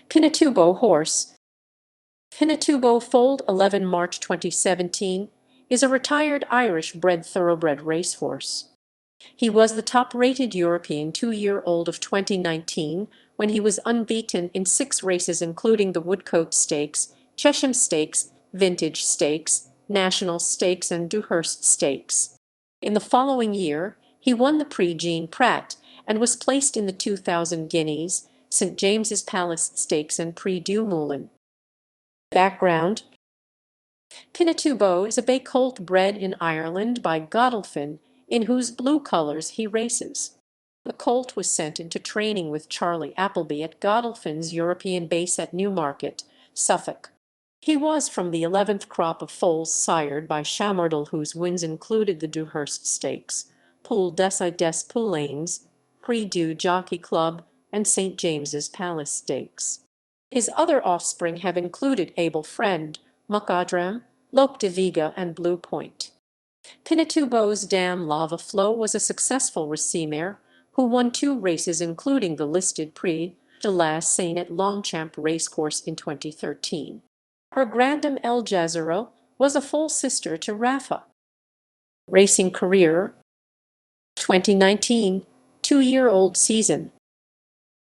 Pinatubo horse. Pinatubo foaled 11 March 2017 is a retired Irish-bred thoroughbred racehorse. He was the top-rated European 2-year-old of 2019 when he was unbeaten in 6 races including the Woodcote Stakes, Chesham Stakes, Vintage Stakes, National Stakes and Dewhurst Stakes. In the following year, he won the Prix Jean Prat and was placed in the 2000 Guineas, St James's Palace Stakes and Prix du Moulin. Background: Pinatubo is a bay colt bred in Ireland by Godolphin, in whose blue colours he races. The colt was sent into training with Charlie Appleby at Godolphin's European base at Newmarket, Suffolk. He was from the 11th crop of foals sired by Chamardel, whose wins included the Dewhurst Stakes, Poule des Poulains, Prix du Jockey Club, and St James's Palace Stakes. His other offspring have included Able Friend, Muckadram, Lope de Vega, and Blue Point. Pinatubo's Dame Lava Flow was a successful receiver who won 2 races including the listed Prix de la Seine at Longchamp Racecourse in 2013. Her grandam El Jazero was a full sister to Rafa. Racing career: 2019, 2-year-old season.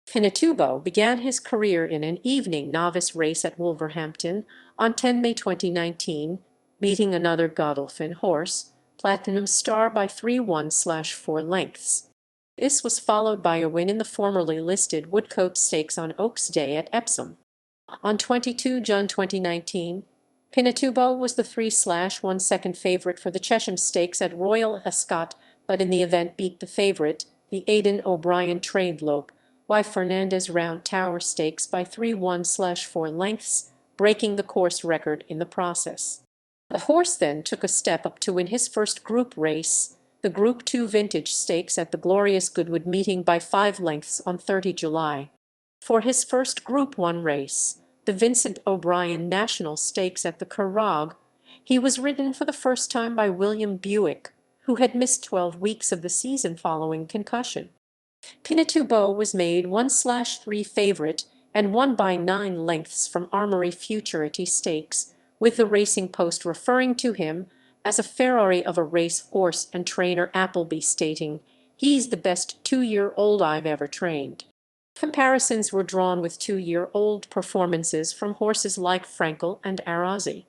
Pinatubo began his career in an evening novice race at Wolverhampton on 10 May 2019, beating another Godolphin horse, Platinum Star, by 3-1/4 lengths. This was followed by a win in the formerly listed Woodcote Stakes on Oaks Day at Epsom. On 22 June 2019, Pinatubo was the 3/1 second favourite for the Chesham Stakes at Royal Ascot, but in the event beat the favourite, the Aidan O'Brien trained Lope Y Fernandez Round Tower Stakes by 3-1/4 lengths, breaking the course record in the process. The horse then took a step up to win his first group race, the Group 2 Vintage Stakes at the Glorious Goodwood Meeting, by 5 lengths on 30 July. For his first Group 1 race, the Vincent O'Brien National Stakes at the Curragh, he was ridden for the first time by William Buick, who had missed 12 weeks of the season following concussion. Pinatubo was made 1/3 favourite and won by 9 lengths from Armory Futurity Stakes, with the Racing Post referring to him as a Ferrari of a racehorse and trainer Appleby stating, "He's the best 2-year-old I've ever trained." Comparisons were drawn with 2-year-old performances from horses like Frankel and Arazi.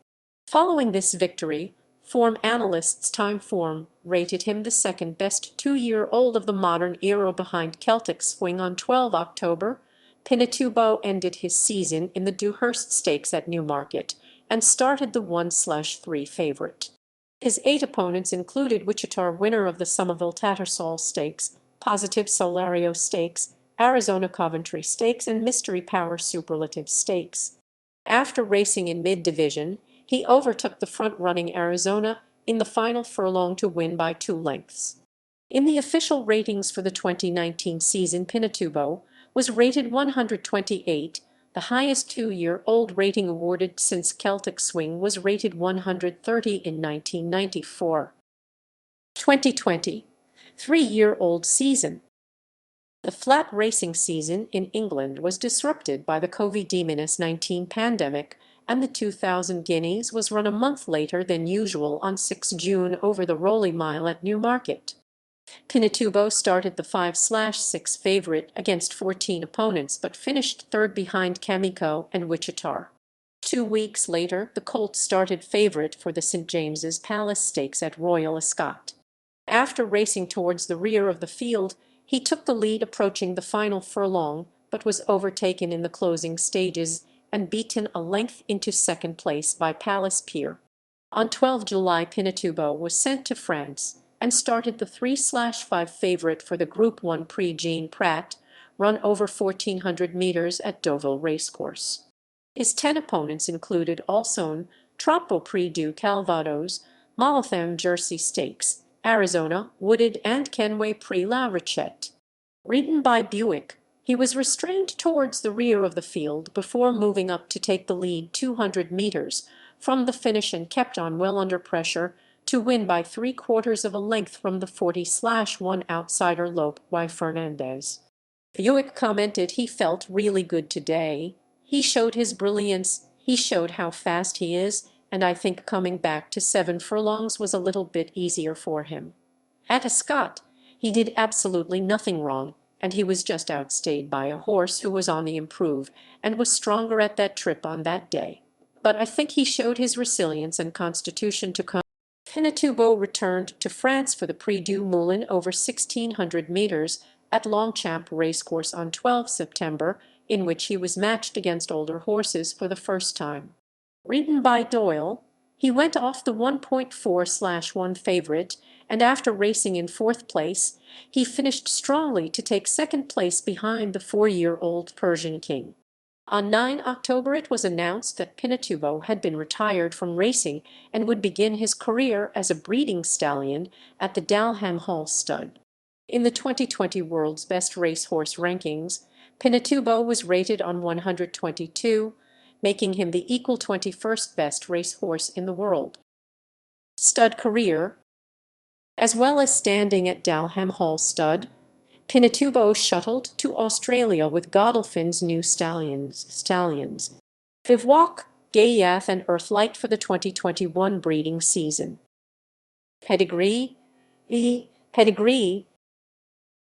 Following this victory, form analysts Timeform rated him the second best 2-year-old of the modern era behind Celtic Swing. On 12 October, Pinatubo ended his season in the Dewhurst Stakes at Newmarket and started the 1/3 favourite. His 8 opponents included Wichita winner of the Somerville Tattersall Stakes, Positive Solario Stakes, Arizona Coventry Stakes, and Mystery Power Superlative Stakes. After racing in mid-division, he overtook the front-running Arizona in the final furlong to win by 2 lengths. In the official ratings for the 2019 season, Pinatubo was rated 128, the highest 2-year-old rating awarded since Celtic Swing was rated 130 in 1994. 2020, 3-year-old season. The flat racing season in England was disrupted by the COVID-19 pandemic, and the 2000 Guineas was run a month later than usual on 6 June over the Rolly Mile at Newmarket. Pinatubo started the 5/6 favourite against 14 opponents but finished third behind Kamiko and Wichita. 2 weeks later, the colt started favourite for the St James's Palace Stakes at Royal Ascot. After racing towards the rear of the field, he took the lead approaching the final furlong, but was overtaken in the closing stages and beaten a length into second place by Palace Pier. On 12 July, Pinatubo was sent to France and started the 3/5 favourite for the Group 1 Prix Jean Prat, run over 1,400 metres at Deauville Racecourse. His 10 opponents included Alsone, Troppo Prix du Calvados, Moulin Jersey Stakes, Arizona, Wooded, and Kenway Prix La Rochette. Ridden by Buick, he was restrained towards the rear of the field before moving up to take the lead 200 metres from the finish and kept on well under pressure to win by 3/4 of a length from the 40/1 outsider Lope Y Fernandez. Buick commented he felt really good today. He showed his brilliance, he showed how fast he is, and I think coming back to 7 furlongs was a little bit easier for him. At Ascot, he did absolutely nothing wrong, and he was just outstayed by a horse who was on the improve and was stronger at that trip on that day. But I think he showed his resilience and constitution to come. Pinatubo returned to France for the Prix du Moulin over 1,600 metres at Longchamp Racecourse on 12 September, in which he was matched against older horses for the first time. Ridden by Doyle, he went off the 1.4/1 favourite, and after racing in fourth place, he finished strongly to take second place behind the 4-year-old Persian King. On 9 October it was announced that Pinatubo had been retired from racing and would begin his career as a breeding stallion at the Dalham Hall stud. In the 2020 World's Best Racehorse rankings, Pinatubo was rated on 122, making him the equal 21st best racehorse in the world. Stud career. As well as standing at Dalham Hall stud, Pinatubo shuttled to Australia with Godolphin's new stallions, Bivouac, Guineas and Earthlight for the 2021 breeding season. Pedigree.